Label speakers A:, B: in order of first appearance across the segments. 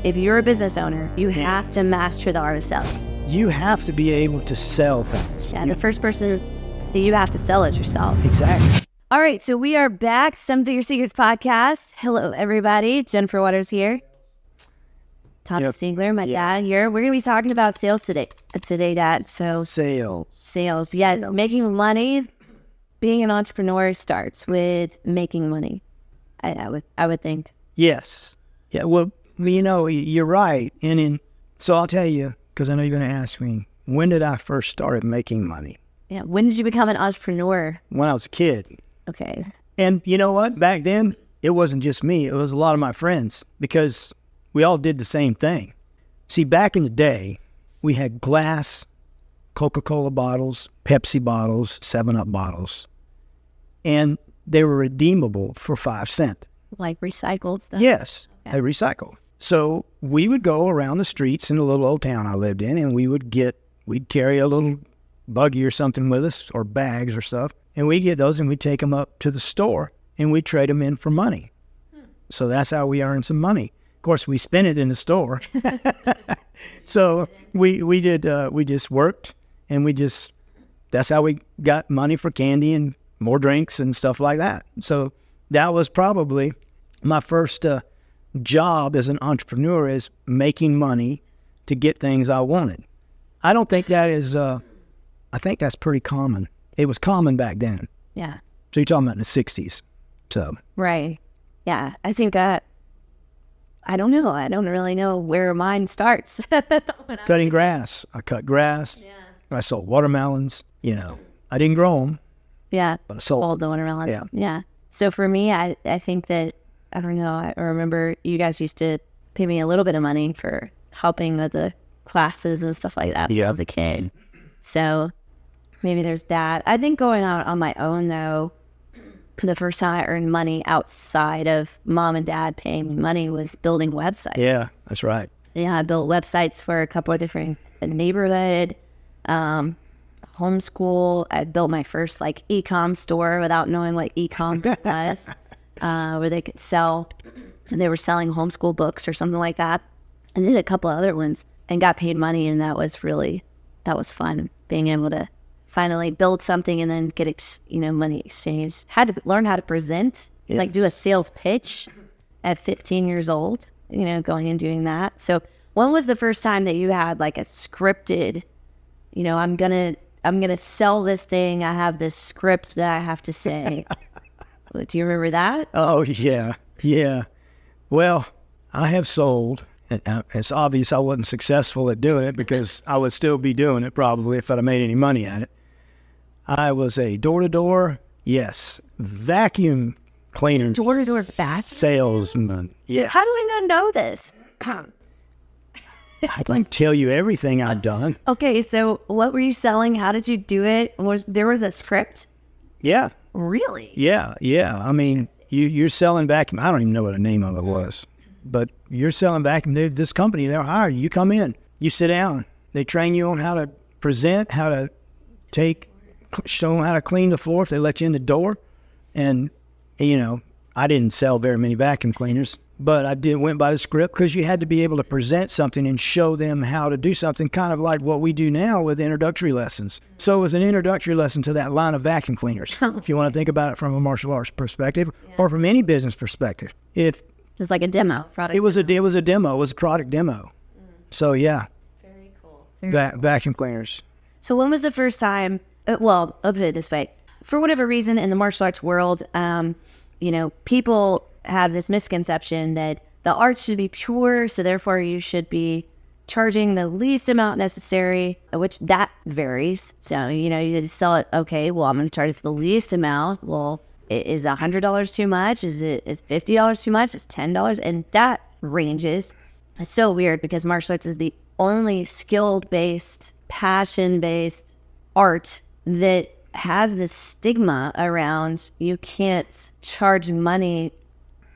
A: if you're a business owner, you have to master the art of selling.
B: You have to be able to sell things.
A: Yeah, the first person that you have to sell is yourself.
B: Exactly.
A: All right, so we are back. Seven Figure Secrets podcast. Hello, everybody. Jennifer Waters here. Tommy Seigler, my dad here. We're going to be talking about sales today. Dad. So sales. Yes, making money. Being an entrepreneur starts with making money. I would think.
B: Yes. Yeah. Well, you're right. So I'll tell you, because I know you're going to ask me, when did I first start making money?
A: Yeah. When did you become an entrepreneur?
B: When I was a kid.
A: Okay.
B: And you know what? Back then, it wasn't just me. It was a lot of my friends, because we all did the same thing. See, back in the day, we had glass Coca-Cola bottles, Pepsi bottles, 7-Up bottles, and they were redeemable for 5 cents.
A: Like recycled stuff?
B: Yes, they recycle. So we would go around the streets in the little old town I lived in, and we'd carry a little buggy or something with us, or bags or stuff, and we'd get those and we'd take them up to the store and we'd trade them in for money. So that's how we earned some money. Of course, we spent it in the store. So we just worked, and that's how we got money for candy and more drinks and stuff like that. So that was probably my first job as an entrepreneur, is making money to get things I wanted. I don't think that is, I think that's pretty common. It was common back then.
A: Yeah.
B: So you're talking about in the 60s. So.
A: Right. Yeah. I think that, I don't know. I don't really know where mine starts.
B: Cutting grass. I cut grass.
A: Yeah.
B: I sold watermelons. I didn't grow them.
A: Yeah.
B: But I sold
A: the watermelons.
B: Yeah.
A: Yeah. So for me, I think that, I don't know, I remember you guys used to pay me a little bit of money for helping with the classes and stuff like that when I was a kid. So maybe there's that. I think going out on my own, though, the first time I earned money outside of mom and dad paying me money was building websites.
B: Yeah, that's right.
A: Yeah, I built websites for a couple of different neighborhood, homeschool. I built my first e-com store without knowing what e-com was, where they could sell, they were selling homeschool books or something like that. I did a couple other ones and got paid money, and that was fun, being able to finally build something and then get money exchanged. Had to learn how to present, do a sales pitch at 15 years old, going and doing that. So when was the first time that you had a scripted, I'm gonna sell this thing, I have this script that I have to say? Do you remember that?
B: Oh, yeah. Well, I have sold. It's obvious I wasn't successful at doing it, because I would still be doing it probably if I'd have made any money at it. I was a door-to-door, vacuum cleaner.
A: Door-to-door vacuum
B: salesman. Yeah.
A: How do I not know this?
B: I can tell you everything I've done.
A: Okay, so what were you selling? How did you do it? There was a script?
B: Yeah.
A: Really?
B: Yeah. I mean, you're selling vacuum. I don't even know what the name of it was, but you're selling vacuum. This company, they'll hire you. You come in, you sit down. They train you on how to present, how to show them how to clean the floor if they let you in the door. And, I didn't sell very many vacuum cleaners, but I went by the script, because you had to be able to present something and show them how to do something, kind of like what we do now with introductory lessons. So it was an introductory lesson to that line of vacuum cleaners, if you want to think about it from a martial arts perspective, or from any business perspective. It
A: was like a demo.
B: It was a demo. It was a product demo. So yeah.
A: Very cool.
B: Vacuum cleaners.
A: So when was the first time? Well, I'll put it this way: for whatever reason, in the martial arts world, people have this misconception that the art should be pure, so therefore you should be charging the least amount necessary, which that varies. So, you sell it, okay, well, I'm going to charge it for the least amount. Well, is $100 too much? Is $50 too much? Is $10? And that ranges. It's so weird, because martial arts is the only skill-based, passion-based art that has this stigma around you can't charge money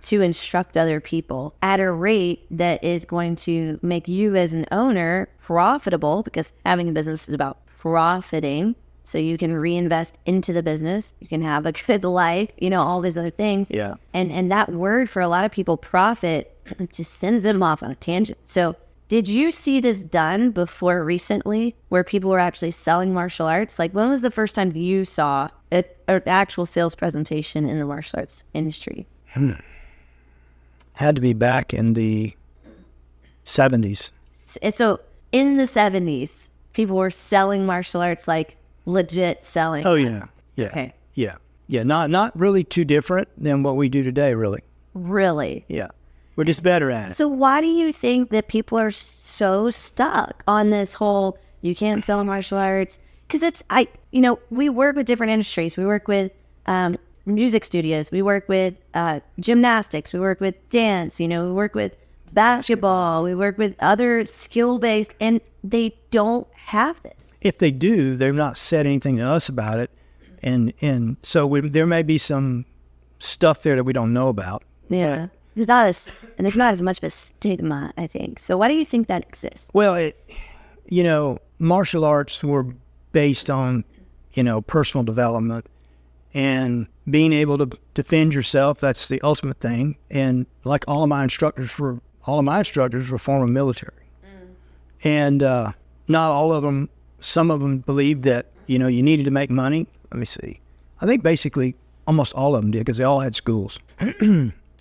A: to instruct other people at a rate that is going to make you as an owner profitable, because having a business is about profiting. So you can reinvest into the business, you can have a good life, all these other things.
B: Yeah.
A: And that word for a lot of people, profit, it just sends them off on a tangent. So did you see this done before recently where people were actually selling martial arts? Like, when was the first time you saw an actual sales presentation in the martial arts industry?
B: Had to be back in the 70s.
A: So in the 70s, people were selling martial arts, like legit selling.
B: Oh, yeah. Yeah.
A: Okay.
B: Yeah. Yeah. Not really too different than what we do today, really.
A: Really?
B: Yeah. We're just better at it.
A: So why do you think that people are so stuck on this whole, you can't sell martial arts? Because we work with different industries. We work with music studios. We work with gymnastics. We work with dance. We work with basketball. We work with other skill-based, and they don't have this.
B: If they do, they've not said anything to us about it. And so there may be some stuff there that we don't know about.
A: Yeah. There's not as much of a stigma, I think. So why do you think that exists?
B: Well, martial arts were based on, personal development and being able to defend yourself. That's the ultimate thing. And like all of my instructors were former military. And not all of them, some of them believed that, you needed to make money. Let me see. I think basically almost all of them did because they all had schools.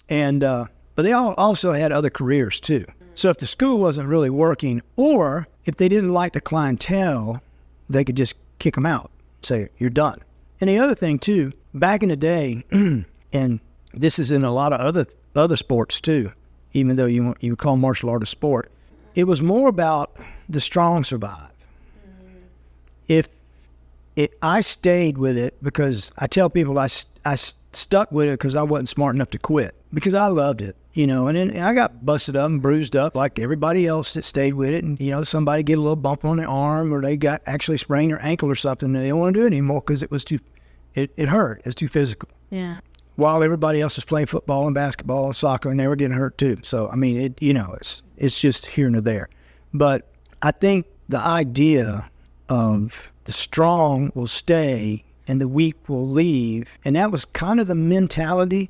B: And but they all also had other careers too. So if the school wasn't really working, or if they didn't like the clientele, they could just kick them out, say, you're done. And the other thing too, back in the day, and this is in a lot of other sports too, even though you call martial art a sport, it was more about the strong survive. I stayed with it because I tell people I stuck with it because I wasn't smart enough to quit, because I loved it, and then I got busted up and bruised up like everybody else that stayed with it. And, somebody get a little bump on their arm, or they got actually sprained their ankle or something, and they don't want to do it anymore because it hurt. It was too physical.
A: Yeah.
B: While everybody else was playing football and basketball and soccer, and they were getting hurt too. So, I mean, it's just here and there. But I think the idea of the strong will stay and the weak will leave, and that was kind of the mentality.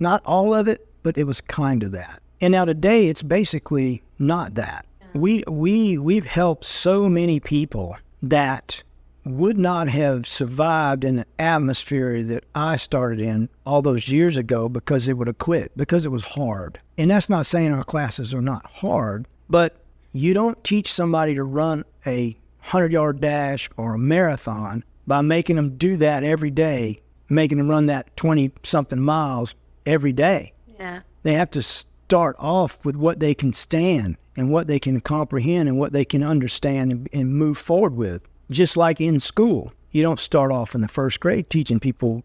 B: Not all of it, but it was kind of that. And now today, it's basically not that. We've helped so many people that would not have survived in the atmosphere that I started in all those years ago because they would have quit, because it was hard. And that's not saying our classes are not hard, but you don't teach somebody to run a 100-yard dash or a marathon by making them do that every day, making them run that 20-something miles every day.
A: Yeah.
B: They have to start off with what they can stand and what they can comprehend and what they can understand and move forward with. Just like in school, you don't start off in the first grade teaching people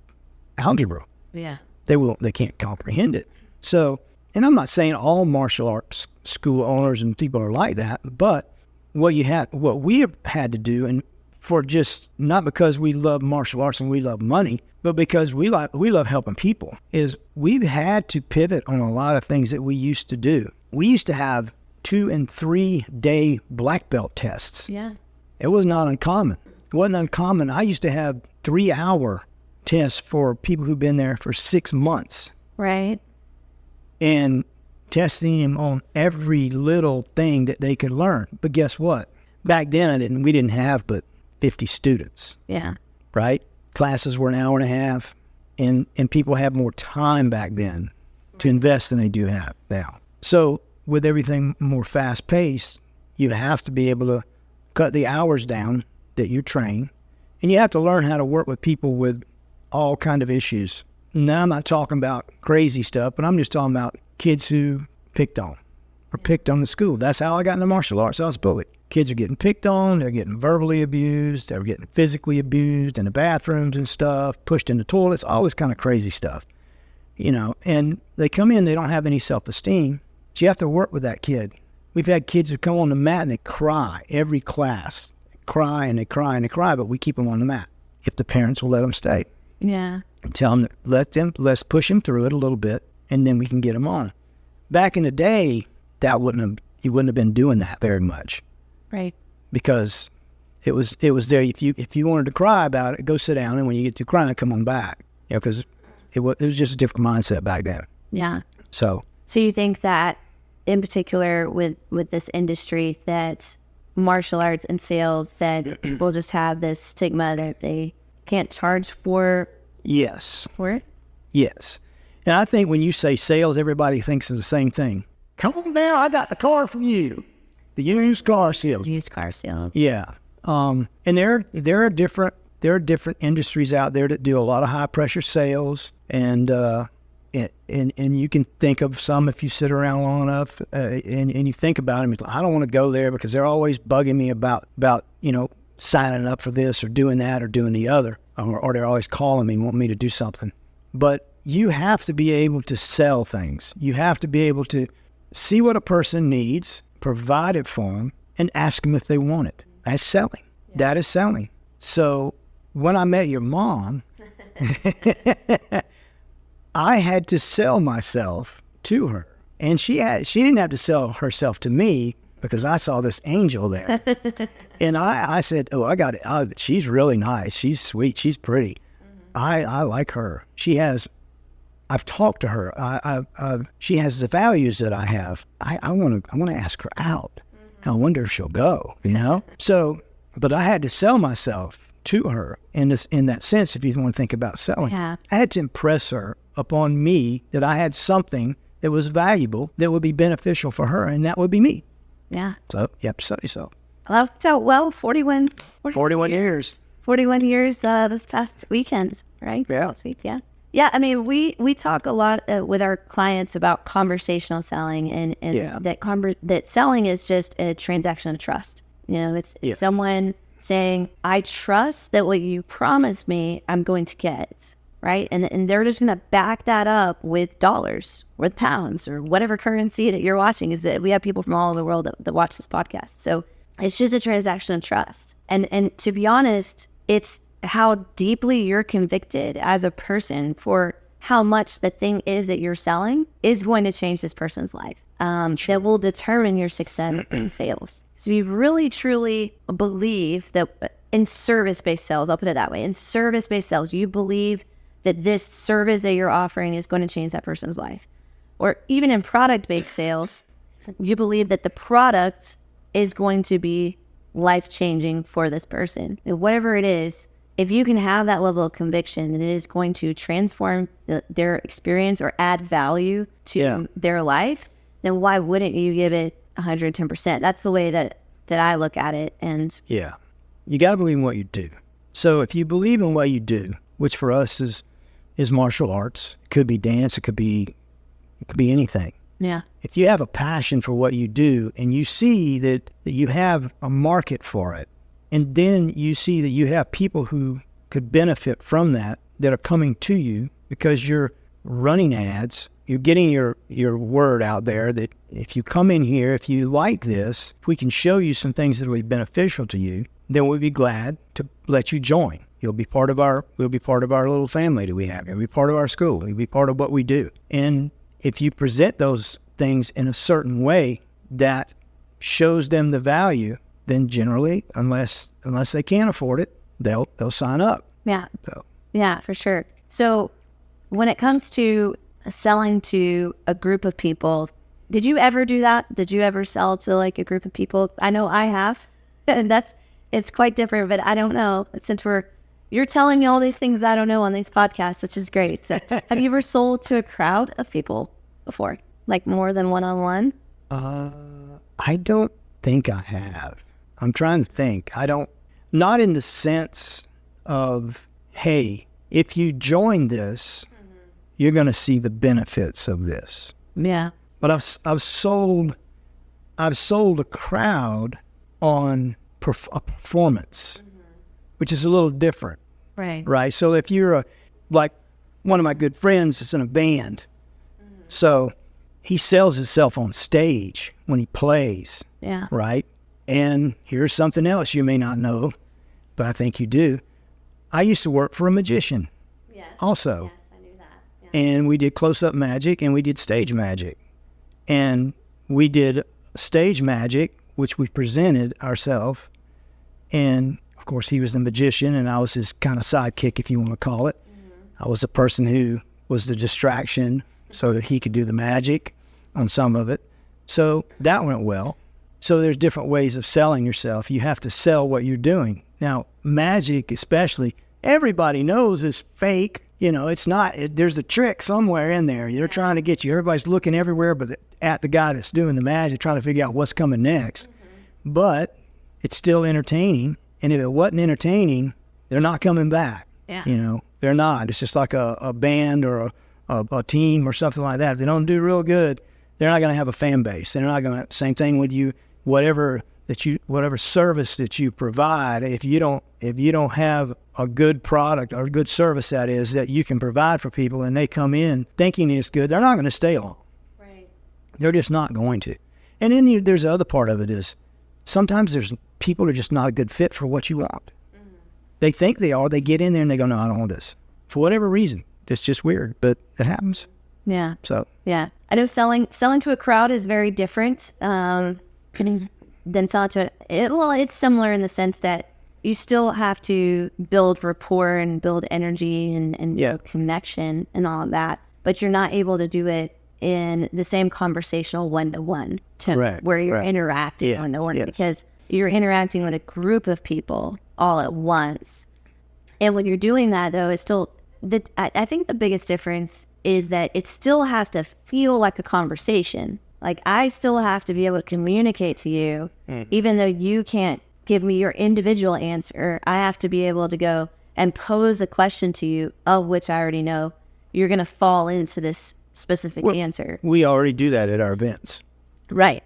B: algebra.
A: Yeah.
B: They can't comprehend it. So, and I'm not saying all martial arts school owners and people are like that, but what we have had to do, and for just not because we love martial arts and we love money, but because we love helping people, is we've had to pivot on a lot of things that we used to do. We used to have 2 and 3 day black belt tests.
A: Yeah.
B: It was not uncommon. It wasn't uncommon. I used to have 3-hour tests for people who've been there for 6 months.
A: Right.
B: And testing them on every little thing that they could learn. But guess what? Back then we didn't have but 50 students.
A: Yeah.
B: Right? Classes were an hour and a half, and people had more time back then to invest than they do have now. So with everything more fast paced, you have to be able to cut the hours down that you train, and you have to learn how to work with people with all kind of issues. Now, I'm not talking about crazy stuff, but I'm just talking about kids who picked on in school. That's how I got into martial arts. I was bullied. Kids are getting picked on. They're getting verbally abused. They're getting physically abused in the bathrooms and stuff, pushed into toilets, all this kind of crazy stuff. And they come in, they don't have any self-esteem. So you have to work with that kid. We've had kids who come on the mat and they cry every class. They cry and they cry and they cry, but we keep them on the mat if the parents will let them stay.
A: Yeah.
B: And tell them let's push them through it a little bit, and then we can get them on. Back in the day, you wouldn't have been doing that very much.
A: Right.
B: Because it was there. If you wanted to cry about it, go sit down, and when you get to crying, come on back. Because it was just a different mindset back then.
A: Yeah.
B: So
A: you think that in particular with this industry that martial arts and sales that will just have this stigma that they can't charge for it?
B: Yes. And I think when you say sales, everybody thinks of the same thing. Come on now, I got the car from you. The used car sales.
A: Used car sales.
B: Yeah. And there are different industries out there that do a lot of high pressure sales, and you can think of some if you sit around long enough and you think about them. I don't want to go there because they're always bugging me about signing up for this or doing that or doing the other, or they're always calling me, wanting me to do something. But you have to be able to sell things. You have to be able to see what a person needs, provide it for them, and ask them if they want it. That's selling. Yeah. That is selling. So when I met your mom, I had to sell myself to her. And she didn't have to sell herself to me because I saw this angel there. And I said, I got it. She's really nice. She's sweet. She's pretty. Mm-hmm. I like her. I've talked to her. She has the values that I have. I want to ask her out. Mm-hmm. I wonder if she'll go, So, but I had to sell myself to her in that sense, if you want to think about selling.
A: Yeah.
B: I had to impress her upon me that I had something that was valuable that would be beneficial for her, and that would be me.
A: Yeah.
B: So you have to sell yourself.
A: Well, 41
B: years.
A: 41 years this past weekend, right?
B: Yeah.
A: Last week, yeah. Yeah, I mean, we talk a lot with our clients about conversational selling, and that selling is just a transaction of trust. It's someone saying, I trust that what you promised me, I'm going to get, right? And they're just going to back that up with dollars, with pounds, or whatever currency that you're watching. We have people from all over the world that watch this podcast. So it's just a transaction of trust. And to be honest, it's how deeply you're convicted as a person for how much the thing is that you're selling is going to change this person's life. That will determine your success in sales. So you really, truly believe that in service-based sales, I'll put it that way, in service-based sales, you believe that this service that you're offering is going to change that person's life. Or even in product-based sales, you believe that the product is going to be life-changing for this person. And whatever it is, if you can have that level of conviction that it is going to transform their experience or add value to their life, then why wouldn't you give it 110%? That's the way that I look at it. And
B: yeah, you got to believe in what you do. So if you believe in what you do, which for us is martial arts, it could be dance, it could be anything.
A: Yeah.
B: If you have a passion for what you do and you see that you have a market for it, and then you see that you have people who could benefit from that are coming to you because you're running ads, you're getting your word out there that if you come in here, if you like this, if we can show you some things that will be beneficial to you, then we'll be glad to let you join. We'll be part of our little family that we have. You'll be part of our school. You'll be part of what we do. And if you present those things in a certain way that shows them the value, then generally, unless they can't afford it, they'll sign up.
A: Yeah.
B: So.
A: Yeah, for sure. So when it comes to selling to a group of people, did you ever do that? Did you ever sell to like a group of people? I know I have, and it's quite different, but I don't know. Since you're telling me all these things I don't know on these podcasts, which is great. So have you ever sold to a crowd of people before? Like more than one-on-one?
B: I don't think I have. I'm trying to think. Not in the sense of, hey, if you join this, you're going to see the benefits of this.
A: Yeah.
B: But I've sold a crowd on a performance, which is a little different. Right. So if you're like one of my good friends is in a band, so he sells himself on stage when he plays.
A: Yeah.
B: Right. And here's something else you may not know, but I think you do. I used to work for a magician.
A: Yes.
B: Also.
A: Yes, I knew that. Yeah.
B: And we did close-up magic and we did stage magic. And we did stage magic, which we presented ourselves. And, of course, he was the magician and I was his kind of sidekick, if you want to call it. Mm-hmm. I was the person who was the distraction so that he could do the magic on some of it. So that went well. So there's different ways of selling yourself. You have to sell what you're doing. Now, magic especially, everybody knows is fake. You know, it's not, there's a trick somewhere in there. They're trying to get you. Everybody's looking everywhere but at the guy that's doing the magic, trying to figure out what's coming next. But it's still entertaining. And if it wasn't entertaining, they're not coming back.
A: Yeah.
B: You know, they're not. It's just like a band or a team or something like that. If they don't do real good, they're not going to have a fan base. They're not going to, same thing with you, whatever service that you provide, if you don't have a good product or a good service that is that you can provide for people and they come in thinking it's good, they're not going to stay long.
A: Right.
B: They're just not going to. And then there's the other part of it is sometimes there's people are just not a good fit for what you want. Mm-hmm. They think they are. They get in there and they go, no, I don't want this. For whatever reason. It's just weird, but it happens.
A: Yeah.
B: So.
A: Yeah. I know selling to a crowd is very different. Then selling to it. Well, it's similar in the sense that you still have to build rapport and build energy and build connection and all of that, but you're not able to do it in the same conversational one-to-one where you're interacting one-to-one because you're interacting with a group of people all at once. And when you're doing that, though, it's still I think the biggest difference is that it still has to feel like a conversation. Like, I still have to be able to communicate to you, even though you can't give me your individual answer. I have to be able to go and pose a question to you, of which I already know you're going to fall into this specific answer.
B: We already do that at our events.
A: Right.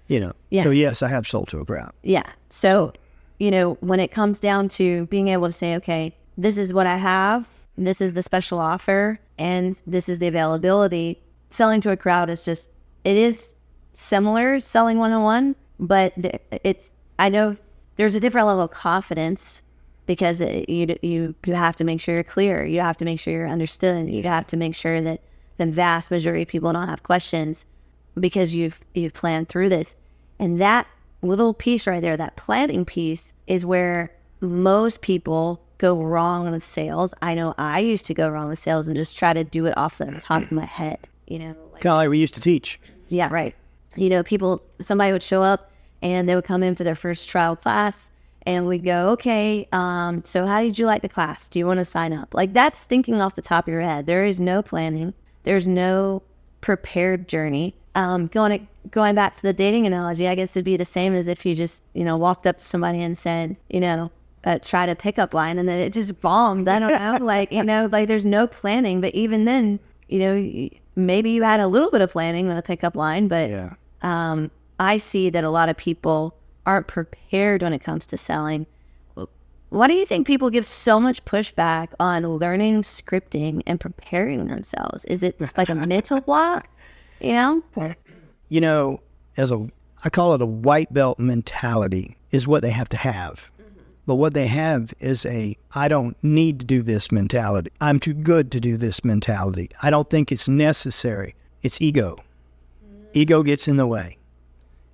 B: You know, so yes, I have sold to a crowd.
A: Yeah. So, you know, when it comes down to being able to say, okay, this is what I have, this is the special offer, and this is the availability, selling to a crowd is just, it is similar selling one-on-one, but I know there's a different level of confidence because you have to make sure you're clear. You have to make sure you're understood. You have to make sure that the vast majority of people don't have questions because you've planned through this. And that little piece right there, that planning piece, is where most people go wrong with sales. I know I used to go wrong with sales and just try to do it off the top of my head, you know.
B: Kind of like we used to teach.
A: Yeah, right. You know, somebody would show up and they would come in for their first trial class and we'd go, okay, so how did you like the class? Do you want to sign up? Like, that's thinking off the top of your head. There is no planning. There's no prepared journey. Going back to the dating analogy, I guess it'd be the same as if you just, you know, walked up to somebody and said, you know, tried a pickup line and then it just bombed. I don't know. Like, you know, like there's no planning. But even then, you know, maybe you had a little bit of planning with a pickup line, but I see that a lot of people aren't prepared when it comes to selling. Why do you think people give so much pushback on learning scripting and preparing themselves? Is it just like a mental block, you know?
B: You know, I call it a white belt mentality is what they have to have. But what they have is I don't need to do this mentality. I'm too good to do this mentality. I don't think it's necessary. It's ego. Ego gets in the way.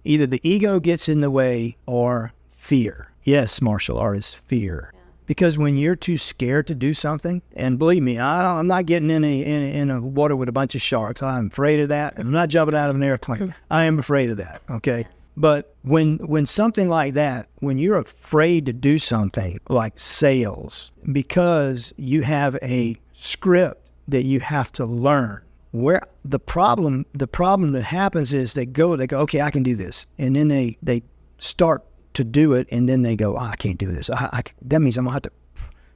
B: Either the ego gets in the way or fear. Yes, martial art is fear. Yeah. Because when you're too scared to do something, and believe me, I'm not getting in a water with a bunch of sharks. I'm afraid of that. I'm not jumping out of an airplane. I am afraid of that, okay? But when something like that, when you're afraid to do something like sales, because you have a script that you have to learn, where the problem that happens is they go, okay, I can do this. And then they start to do it, and then they go, I can't do this. That means I'm going to have to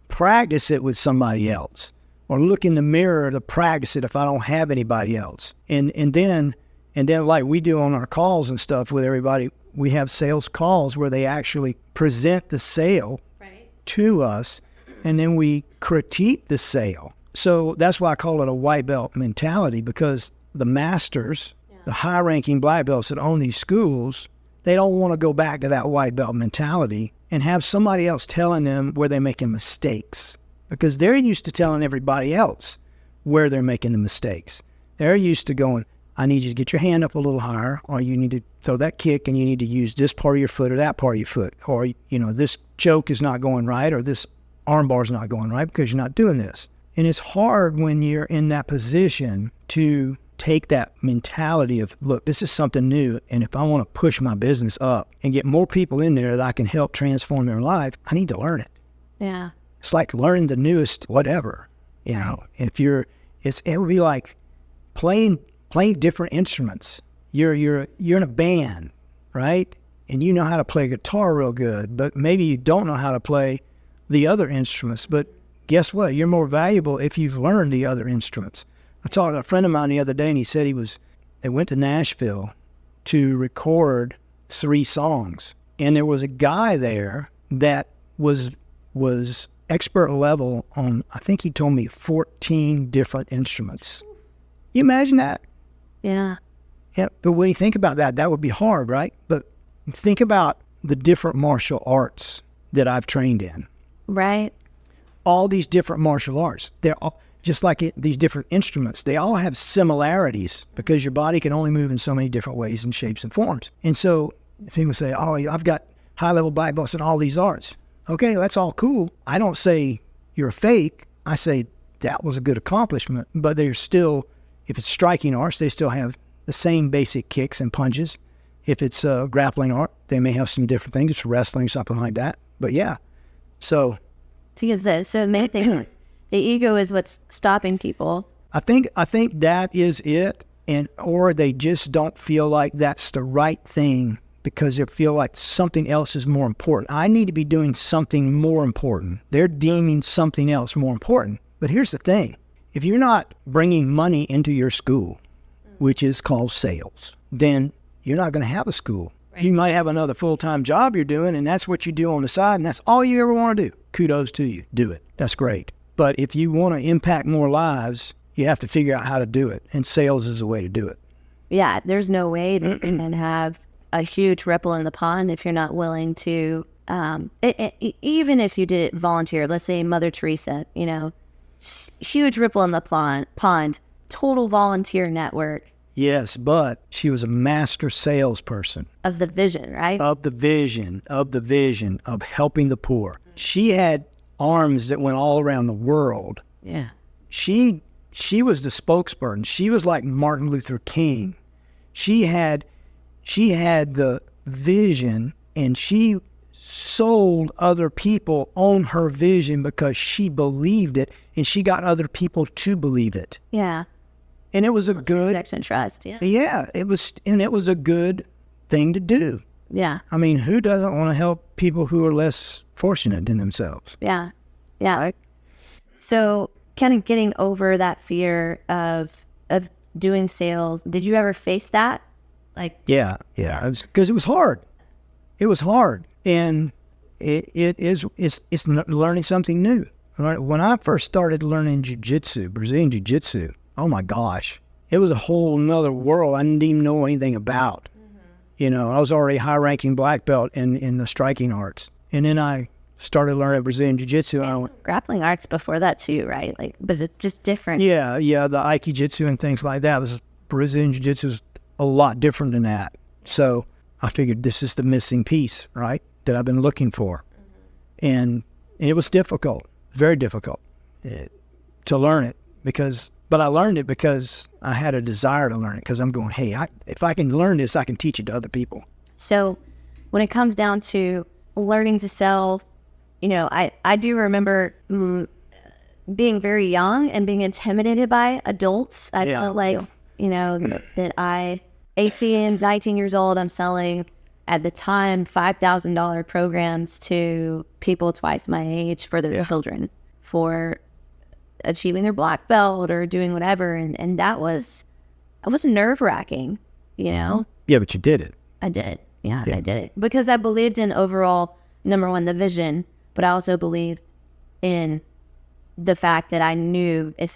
B: practice it with somebody else or look in the mirror to practice it if I don't have anybody else. And then like we do on our calls and stuff with everybody, we have sales calls where they actually present the sale to us, and then we critique the sale. So that's why I call it a white belt mentality, because the masters, the high-ranking black belts that own these schools, they don't want to go back to that white belt mentality and have somebody else telling them where they're making mistakes, because they're used to telling everybody else where they're making the mistakes. They're used to going, I need you to get your hand up a little higher, or you need to throw that kick and you need to use this part of your foot or that part of your foot, or, you know, this choke is not going right, or this arm bar is not going right because you're not doing this. And it's hard when you're in that position to take that mentality of, look, this is something new, and if I want to push my business up and get more people in there that I can help transform their life, I need to learn it.
A: Yeah.
B: It's like learning the newest whatever, you know. If it would be like playing different instruments. You're in a band, right? And you know how to play guitar real good, but maybe you don't know how to play the other instruments. But guess what? You're more valuable if you've learned the other instruments. I talked to a friend of mine the other day, and he said they went to Nashville to record 3 songs, and there was a guy there that was expert level on, I think he told me, 14 different instruments. You imagine that?
A: Yeah.
B: Yeah, but when you think about that, that would be hard, right? But think about the different martial arts that I've trained in.
A: Right.
B: All these different martial arts, they're all, just like these different instruments, they all have similarities because your body can only move in so many different ways and shapes and forms. And so people say, oh, I've got high-level black belts in all these arts. Okay, that's all cool. I don't say you're a fake. I say that was a good accomplishment, but they're still, if it's striking arts, they still have the same basic kicks and punches. If it's grappling art, they may have some different things. It's wrestling, something like that. But yeah, so
A: main thing, the ego is what's stopping people.
B: I think that is it, or they just don't feel like that's the right thing because they feel like something else is more important. I need to be doing something more important. They're deeming something else more important. But here's the thing: if you're not bringing money into your school, which is called sales, then you're not going to have a school. Right. You might have another full-time job you're doing, and that's what you do on the side, and that's all you ever want to do. Kudos to you. Do it. That's great. But if you want to impact more lives, you have to figure out how to do it, and sales is a way to do it.
A: Yeah, there's no way that you can have a huge ripple in the pond if you're not willing to, even if you did it volunteer, let's say Mother Teresa, huge ripple in the pond, total volunteer network.
B: Yes, but she was a master salesperson.
A: Of the vision, right?
B: Of the vision of helping the poor. She had arms that went all around the world.
A: Yeah.
B: She was the spokesperson. She was like Martin Luther King. She had the vision, and she sold other people on her vision because she believed it, and she got other people to believe it.
A: Yeah.
B: And it was a good
A: connection, trust. Yeah.
B: Yeah, it was a good thing to do.
A: Yeah.
B: I mean, who doesn't want to help people who are less fortunate than themselves?
A: Yeah. Yeah.
B: Right?
A: So kind of getting over that fear of doing sales, did you ever face that?
B: Yeah. Because it was hard. It was hard. And it's learning something new. Right? When I first started learning jiu-jitsu, Brazilian jiu-jitsu, oh my gosh, it was a whole nother world I didn't even know anything about. Mm-hmm. I was already high-ranking black belt in the striking arts. And then I started learning Brazilian jiu-jitsu. And I went,
A: grappling arts before that too, right? But it's just different.
B: Yeah, the Aikijitsu and things like that. Brazilian jiu-jitsu was a lot different than that. So I figured this is the missing piece, right, that I've been looking for. Mm-hmm. And it was difficult, very difficult to learn it but I learned it because I had a desire to learn it because I'm going, hey, if I can learn this, I can teach it to other people.
A: So when it comes down to learning to sell, I do remember being very young and being intimidated by adults. I felt like, that 18, 19 years old, I'm selling at the time $5,000 programs to people twice my age for their children for achieving their black belt or doing whatever. And that was nerve-wracking,
B: Yeah, but you did it.
A: I did. Yeah, I did it. Because I believed in overall, number one, the vision, but I also believed in the fact that I knew if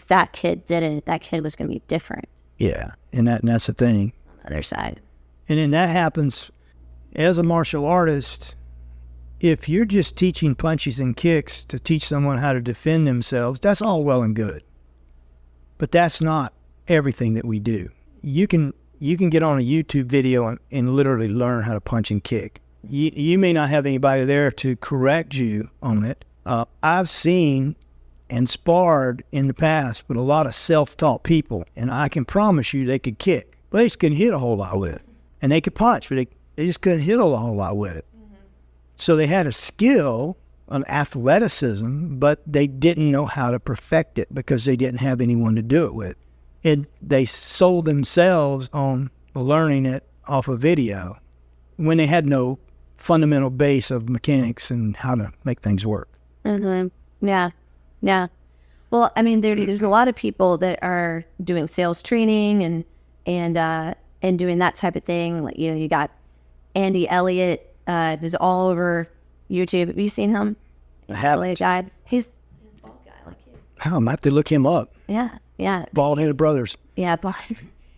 A: that kid did it, that kid was going to be different.
B: Yeah, and that's the thing.
A: On the other side.
B: And then that happens as a martial artist. If you're just teaching punches and kicks to teach someone how to defend themselves, that's all well and good. But that's not everything that we do. You can get on a YouTube video and literally learn how to punch and kick. You may not have anybody there to correct you on it. I've seen and sparred in the past with a lot of self-taught people, and I can promise you they could kick, but they just couldn't hit a whole lot with it. And they could punch, but they just couldn't hit a whole lot with it. So they had a skill, an athleticism, but they didn't know how to perfect it because they didn't have anyone to do it with. And they sold themselves on learning it off a video when they had no fundamental base of mechanics and how to make things work.
A: Yeah. Well, I mean, there's a lot of people that are doing sales training and doing that type of thing. Like, you got Andy Elliott, who's all over YouTube. Have you seen him?
B: I haven't.
A: Guy. He's a bald guy like you.
B: Oh, I might have to look him up.
A: Yeah.
B: Bald-headed brothers.
A: Yeah, but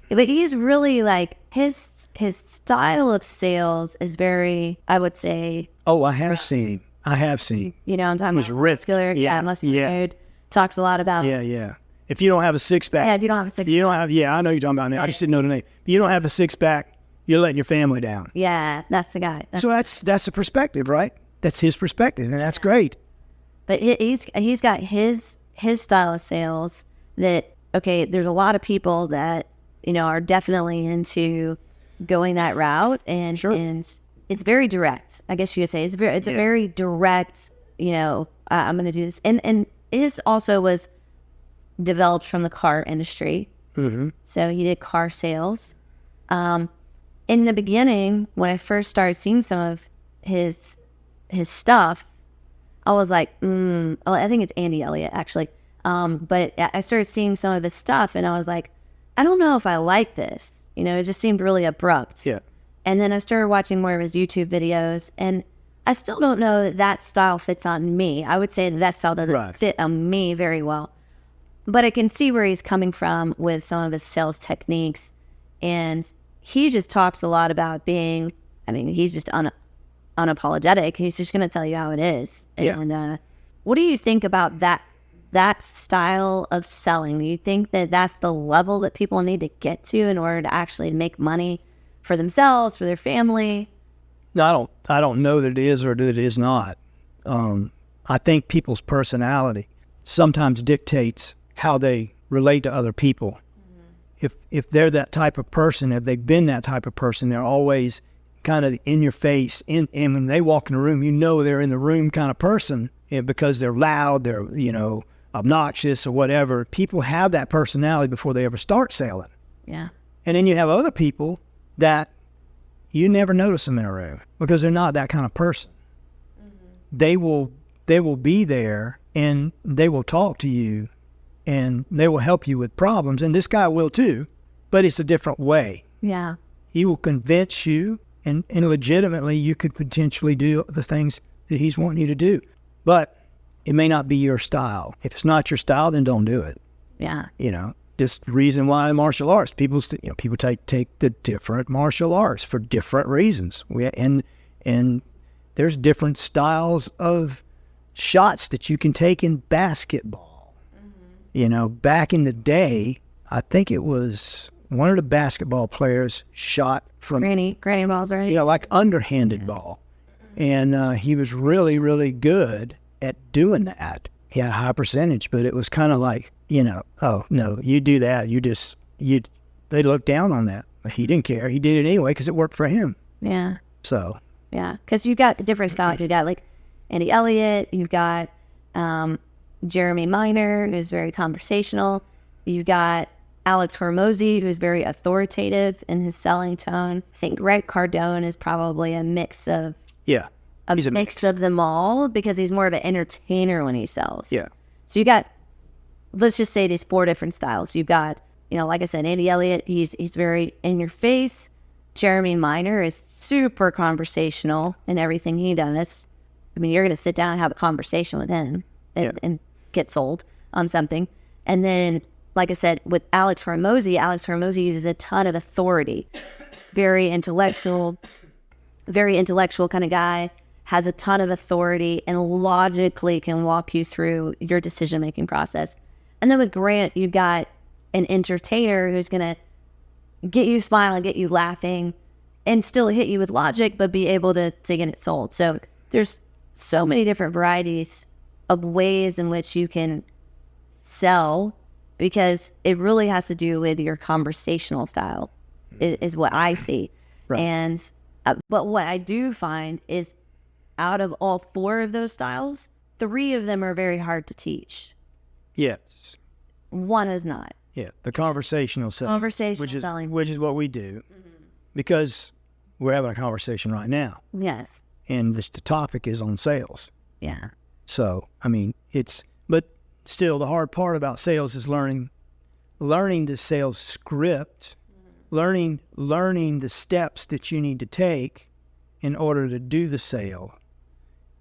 A: he's really like his style of sales is very, I would say.
B: Oh, I have seen him.
A: You know what I'm talking
B: was
A: about?
B: ripped.
A: Muscular.
B: Yeah.
A: Muscular. Talks a lot about.
B: Yeah. If you don't have a six-pack.
A: Yeah, if you don't have a six-pack.
B: You don't have, I know you're talking about now. I just didn't know the name. If you don't have a six-pack, you're letting your family down.
A: Yeah, that's the guy.
B: So that's a perspective, right? That's his perspective, and that's great.
A: But he's got his style of sales that, okay, there's a lot of people that, are definitely into going that route, and
B: Sure.
A: and it's very direct. I guess you could say it's a very direct, I'm going to do this. And his also was developed from the car industry.
B: Mm-hmm.
A: So he did car sales. In the beginning, when I first started seeing some of his stuff, I was like, I think it's Andy Elliott, actually. But I started seeing some of his stuff, and I was like, I don't know if I like this. It just seemed really abrupt.
B: Yeah.
A: And then I started watching more of his YouTube videos, and I still don't know that style fits on me. I would say that style doesn't fit on me very well. But I can see where he's coming from with some of his sales techniques. And he just talks a lot about he's just unapologetic. He's just going to tell you how it is.
B: Yeah.
A: And what do you think about that style of selling? Do you think that that's the level that people need to get to in order to actually make money for themselves, for their family?
B: No, I don't know that it is or that it is not. I think people's personality sometimes dictates how they relate to other people. Mm-hmm. If they're that type of person, if they've been that type of person, they're always kind of in your face. And when they walk in the room, they're in the room kind of person, because they're loud, they're, obnoxious or whatever. People have that personality before they ever start selling.
A: Yeah.
B: And then you have other people that you never notice them in a room because they're not that kind of person. Mm-hmm. They will be there and they will talk to you and they will help you with problems. And this guy will too, but it's a different way.
A: Yeah.
B: He will convince you and legitimately you could potentially do the things that he's wanting you to do. But it may not be your style. If it's not your style, then don't do it.
A: Yeah.
B: Just the reason why martial arts, people take the different martial arts for different reasons. And there's different styles of shots that you can take in basketball. Mm-hmm. Back in the day, I think it was one of the basketball players shot from
A: granny balls, right?
B: Like underhanded ball, and he was really, really good at doing that. He had a high percentage, but it was kind of like, oh no, you do that, they looked down on that. But he didn't care. He did it anyway because it worked for him.
A: Yeah.
B: So.
A: Yeah, because you've got different styles. You've got like Andy Elliott. You've got Jeremy Minor, who's very conversational. You've got Alex Hormozy, who's very authoritative in his selling tone. I think Greg Cardone is probably a mix of
B: He's a
A: mix of them all because he's more of an entertainer when he sells.
B: Yeah.
A: So you got, let's just say these 4 different styles. You've got, like I said, Andy Elliott. He's very in your face. Jeremy Minor is super conversational in everything he does. You're going to sit down and have a conversation with him and get sold on something. And then, like I said, with Alex Hormozy uses a ton of authority. Very intellectual kind of guy, has a ton of authority and logically can walk you through your decision-making process. And then with Grant, you've got an entertainer who's going to get you smiling, get you laughing, and still hit you with logic, but be able to get it sold. So there's so many different varieties of ways in which you can sell, because it really has to do with your conversational style, is what I see.
B: Right.
A: And but what I do find is, out of all 4 of those styles, 3 of them are very hard to teach.
B: Yes.
A: 1 is not.
B: Yeah. The conversational selling.
A: Conversational selling.
B: Which is what we do, because we're having a conversation right now.
A: Yes.
B: And the topic is on sales.
A: Yeah.
B: So, I mean, but still the hard part about sales is learning the sales script, learning the steps that you need to take in order to do the sale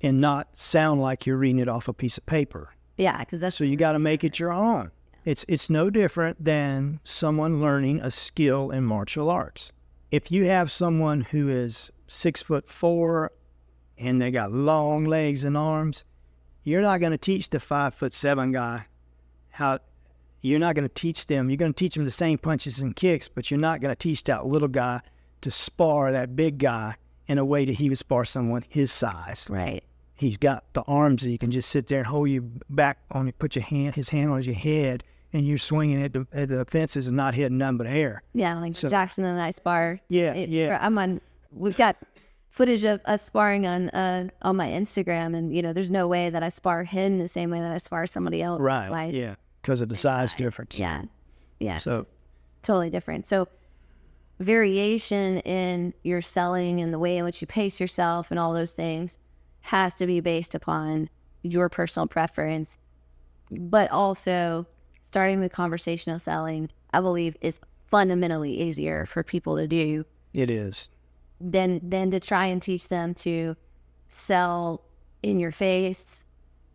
B: and not sound like you're reading it off a piece of paper.
A: Yeah, because that's...
B: So you got to make it your own. It's no different than someone learning a skill in martial arts. If you have someone who is 6'4" and they got long legs and arms, you're not going to teach the 5'7" guy how. You're not going to teach them. You're going to teach them the same punches and kicks, but you're not going to teach that little guy to spar that big guy in a way that he would spar someone his size.
A: Right.
B: He's got the arms that you can just sit there and hold you back on you, put his hand on your head, and you're swinging at the fences and not hitting none but air.
A: Yeah, like so, Jackson and I spar.
B: Yeah.
A: We've got footage of us sparring on my Instagram, and there's no way that I spar him the same way that I spar somebody else.
B: Right. Yeah. Because of the size difference.
A: Yeah. So
B: it's
A: totally different. So variation in your selling and the way in which you pace yourself and all those things has to be based upon your personal preference. But also, starting with conversational selling, I believe, is fundamentally easier for people to do.
B: It is.
A: Than to try and teach them to sell in your face,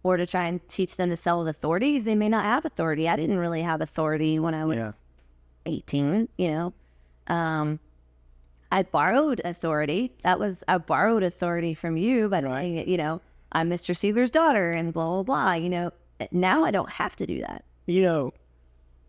A: or to try and teach them to sell with authority. They may not have authority. I didn't really have authority when I was 18, I borrowed authority. I borrowed authority from you by saying, I'm Mr. Seigler's daughter and blah, blah, blah. Now I don't have to do that.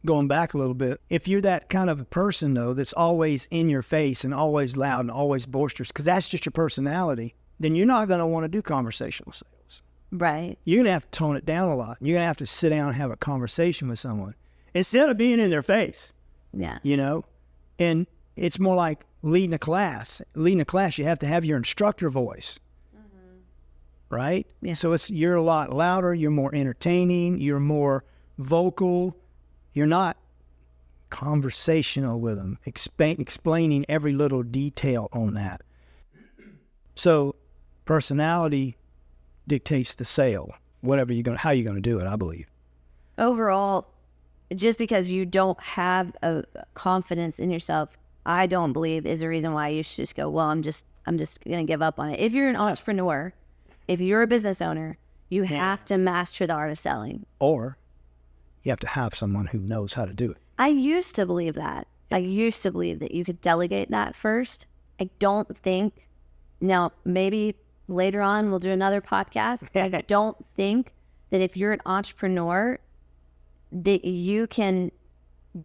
B: Going back a little bit, if you're that kind of a person, though, that's always in your face and always loud and always boisterous, because that's just your personality, then you're not going to want to do conversational sales.
A: Right.
B: You're going to have to tone it down a lot. You're going to have to sit down and have a conversation with someone instead of being in their face.
A: Yeah.
B: And it's more like leading a class. Leading a class, you have to have your instructor voice. Right?
A: Yeah.
B: So you're a lot louder. You're more entertaining. You're more vocal. You're not conversational with them, explaining every little detail on that. So personality dictates the sale, how you're going to do it, I believe.
A: Overall, just because you don't have a confidence in yourself, I don't believe is a reason why you should just go, well, I'm just going to give up on it. If you're an entrepreneur, if you're a business owner, you have to master the art of selling.
B: Or you have to have someone who knows how to do it.
A: I used to believe that. I used to believe that you could delegate that first. I don't think, now maybe later on we'll do another podcast. I don't think that if you're an entrepreneur that you can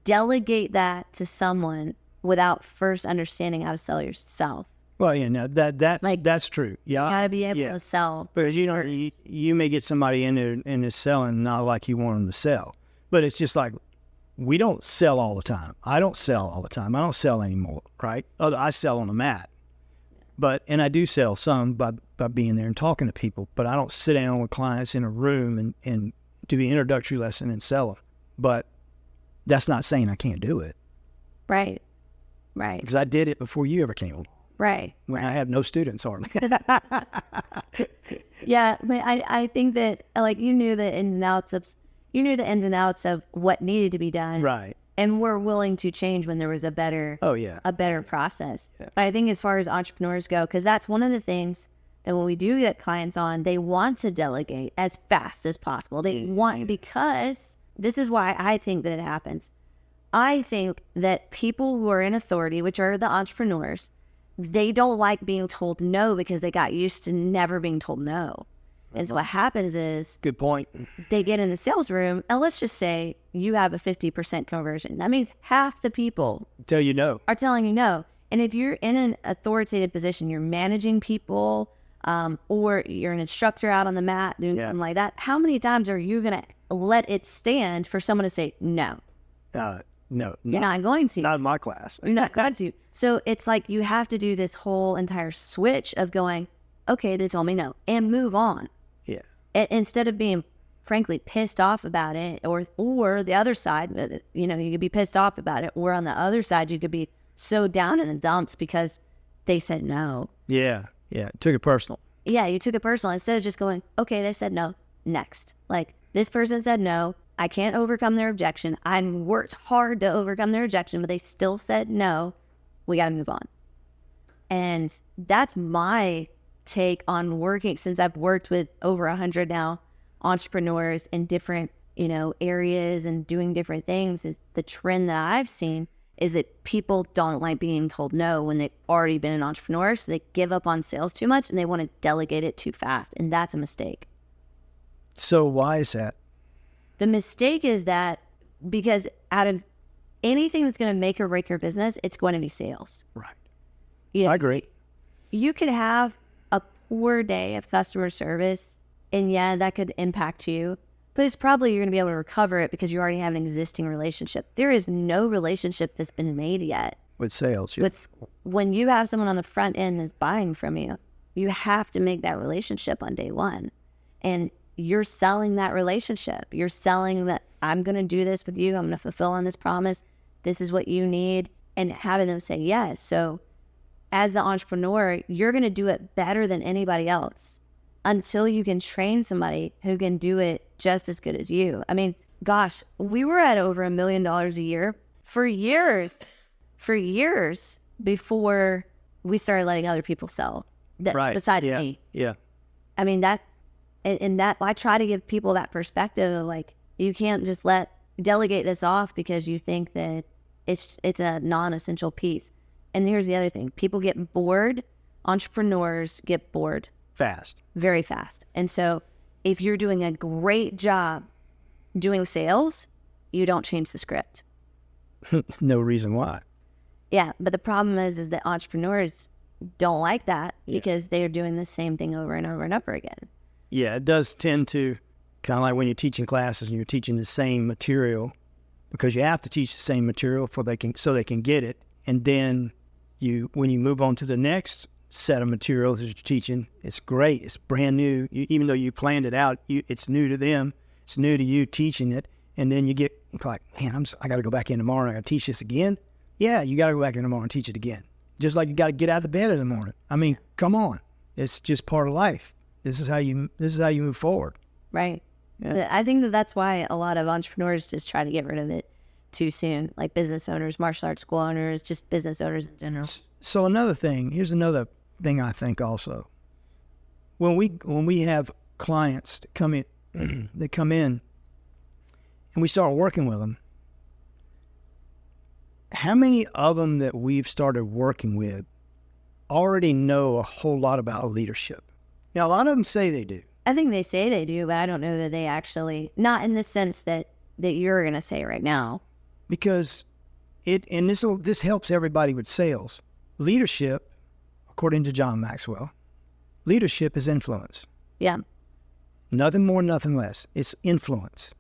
A: delegate that to someone without first understanding how to sell yourself.
B: Well, that's true. Yeah,
A: you gotta be able to sell,
B: because you may get somebody in there and is selling not like you want them to sell, but it's just like, we don't sell all the time. I don't sell all the time. I don't sell anymore, right? I sell on the mat, and I do sell some by being there and talking to people, but I don't sit down with clients in a room and do the introductory lesson and sell them. But that's not saying I can't do it.
A: Right.
B: Because I did it before you ever came along.
A: Right.
B: When I had no students hardly.
A: Yeah, but I think that you knew the ins and outs of what needed to be done.
B: Right.
A: And were willing to change when there was a better process. Yeah. But I think as far as entrepreneurs go, because that's one of the things that when we do get clients on, they want to delegate as fast as possible. They want, because this is why I think that it happens. I think that people who are in authority, which are the entrepreneurs, they don't like being told no because they got used to never being told no. And so what happens is...
B: Good point.
A: They get in the sales room, and let's just say you have a 50% conversion. That means half the people...
B: Tell you no.
A: ...are telling you no. And if you're in an authoritative position, you're managing people, or you're an instructor out on the mat doing something like that. How many times are you going to let it stand for someone to say, no?
B: No,
A: you're not going to.
B: Not in my class.
A: You're not going to. So it's like you have to do this whole entire switch of going, okay, they told me no, and move on.
B: Yeah.
A: Instead of being, frankly, pissed off about it, or the other side, you could be pissed off about it, or on the other side, you could be so down in the dumps because they said no.
B: Yeah. Took it personal.
A: Yeah, you took it personal instead of just going, okay, they said no, next. Like, this person said no. I can't overcome their objection. I worked hard to overcome their objection, but they still said no. We got to move on. And that's my take on working, since I've worked with over 100 now entrepreneurs in different, areas and doing different things. Is the trend that I've seen is that people don't like being told no when they've already been an entrepreneur. So they give up on sales too much and they want to delegate it too fast. And that's a mistake.
B: So why is that?
A: The mistake is that because out of anything that's going to make or break your business, it's going to be sales.
B: Right.
A: I
B: agree.
A: You could have a poor day of customer service, and that could impact you, but it's probably you're going to be able to recover it because you already have an existing relationship. There is no relationship that's been made yet.
B: With sales. Yeah.
A: When you have someone on the front end that's buying from you, you have to make that relationship on day one. And you're selling that relationship. You're selling that I'm going to do this with you. I'm going to fulfill on this promise. This is what you need. And having them say yes. So as the entrepreneur, you're going to do it better than anybody else until you can train somebody who can do it just as good as you. I mean, gosh, we were at over $1 million a year for years before we started letting other people sell.
B: Right.
A: Besides me.
B: Yeah.
A: I mean, that I try to give people that perspective of like, you can't just delegate this off because you think that it's a non-essential piece. And here's the other thing. People get bored. Entrepreneurs get bored.
B: Fast.
A: Very fast. And so if you're doing a great job doing sales, you don't change the script.
B: No reason why.
A: Yeah. But the problem is that entrepreneurs don't like that because they're doing the same thing over and over and over again.
B: Yeah, it does tend to, kind of like when you're teaching classes and you're teaching the same material, because you have to teach the same material so they can get it. And then when you move on to the next set of materials that you're teaching, it's great. It's brand new. Even though you planned it out, it's new to them. It's new to you teaching it. And then you get like, man, I got to go back in tomorrow. I got to teach this again. Yeah, you got to go back in tomorrow and teach it again. Just like you got to get out of the bed in the morning. I mean, come on. It's just part of life. This is how you move forward. Right.
A: Yeah. I think that's why a lot of entrepreneurs just try to get rid of it too soon, like business owners, martial arts school owners, just business owners in general.
B: So here's another thing I think also. When we have clients that come in, and we start working with them, how many of them that we've started working with already know a whole lot about leadership? Now, a lot of them say they do.
A: I think they say they do, but I don't know that they actually, not in the sense that you're going to say right now.
B: Because this helps everybody with sales. Leadership, according to John Maxwell, leadership is influence.
A: Yeah.
B: Nothing more, nothing less. It's influence.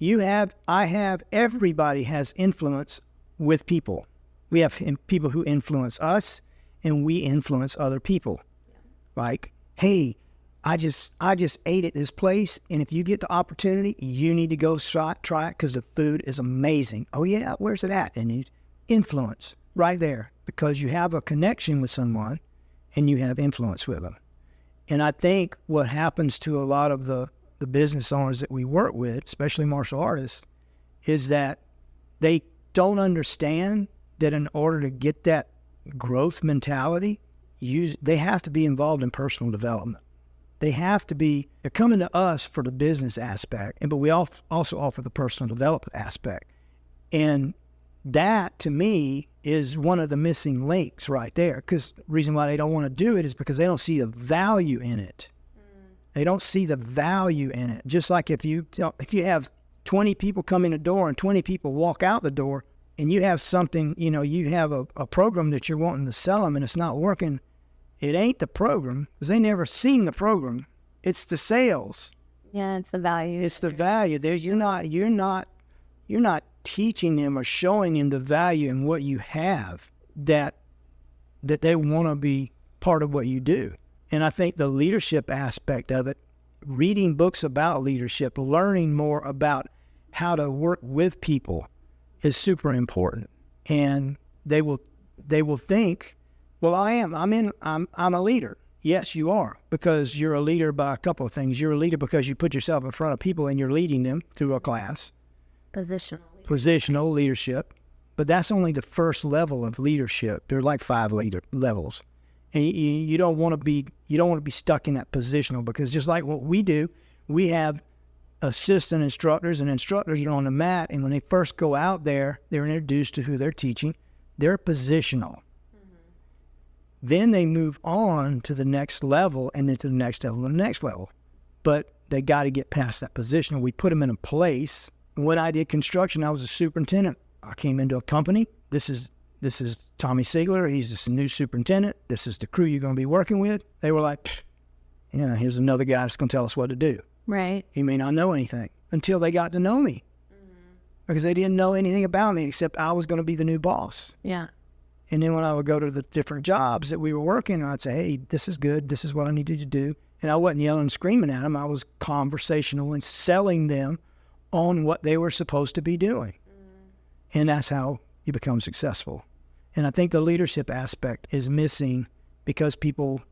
B: Everybody has influence with people. We have people who influence us, and we influence other people. Yeah. Like, hey, I just ate at this place, and if you get the opportunity, you need to go try it because the food is amazing. Oh yeah, where's it at? And you influence right there because you have a connection with someone, and you have influence with them. And I think what happens to a lot of the business owners that we work with, especially martial artists, is that they don't understand that in order to get that growth mentality, they have to be involved in personal development. They're coming to us for the business aspect, but we also offer the personal development aspect. And that, to me, is one of the missing links right there. Because the reason why they don't want to do it is because they don't see the value in it. They don't see the value in it. Just like if you have 20 people come in the door and 20 people walk out the door, and you have something, you have a program that you're wanting to sell them and it's not working, It ain't the program, because they never seen the program. It's the sales.
A: Yeah, it's the value.
B: It's the value. There, you're not teaching them or showing them the value in what you have that they want to be part of what you do. And I think the leadership aspect of it, reading books about leadership, learning more about how to work with people is super important. And they will think, well, I'm a leader. Yes, you are, because you're a leader by a couple of things. You're a leader because you put yourself in front of people and you're leading them through a class. Positional leadership. But that's only the first level of leadership. There are like 5 levels. And you don't want to be stuck in that positional, because just like what we do, we have assistant instructors, and instructors are on the mat, and when they first go out there, they're introduced to who they're teaching. They're positional. Then they move on to the next level, and then to the next level and the next level. But they got to get past that position. We put them in a place. When I did construction, I was a superintendent. I came into a company. This is Tommy Seigler. He's just a new superintendent. This is the crew you're going to be working with. They were like, yeah, here's another guy that's going to tell us what to do.
A: Right.
B: He may not know anything, until they got to know me. Because they didn't know anything about me except I was going to be the new boss.
A: Yeah.
B: And then when I would go to the different jobs that we were working, I'd say, hey, this is good. This is what I need you to do. And I wasn't yelling and screaming at them. I was conversational and selling them on what they were supposed to be doing. And that's how you become successful. And I think the leadership aspect is missing because people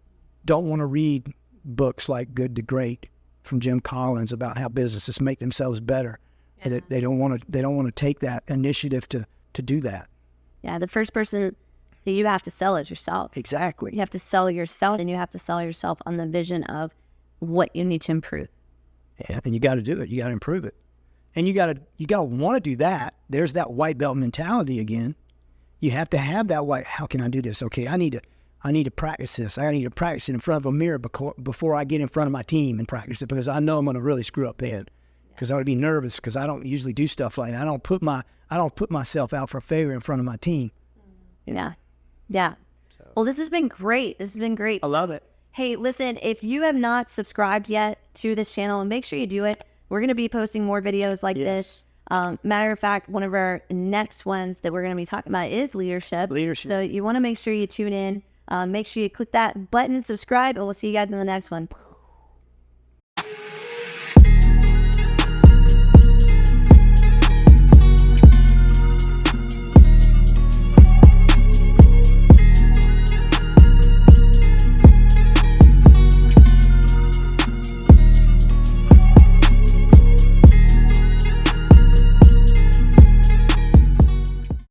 B: don't want to read books like Good to Great from Jim Collins about how businesses make themselves better. Yeah. And they don't want to take that initiative to do that.
A: Yeah, the first person that you have to sell is yourself.
B: Exactly.
A: You have to sell yourself, and you have to sell yourself on the vision of what you need to improve.
B: Yeah, and you got to do it. You got to improve it. And you got to want to do that. There's that white belt mentality again. You have to have that white, how can I do this? Okay, I need to practice this. I need to practice it in front of a mirror before I get in front of my team and practice it, because I know I'm going to really screw up then. Because I would be nervous, because I don't usually do stuff like that. I don't put myself out for failure in front of my team. You know?
A: Yeah. So. Well, this has been great.
B: I love it.
A: Hey, listen, if you have not subscribed yet to this channel, make sure you do it. We're going to be posting more videos like this. Matter of fact, one of our next ones that we're going to be talking about is leadership. So you want to make sure you tune in. Make sure you click that button, subscribe, and we'll see you guys in the next one.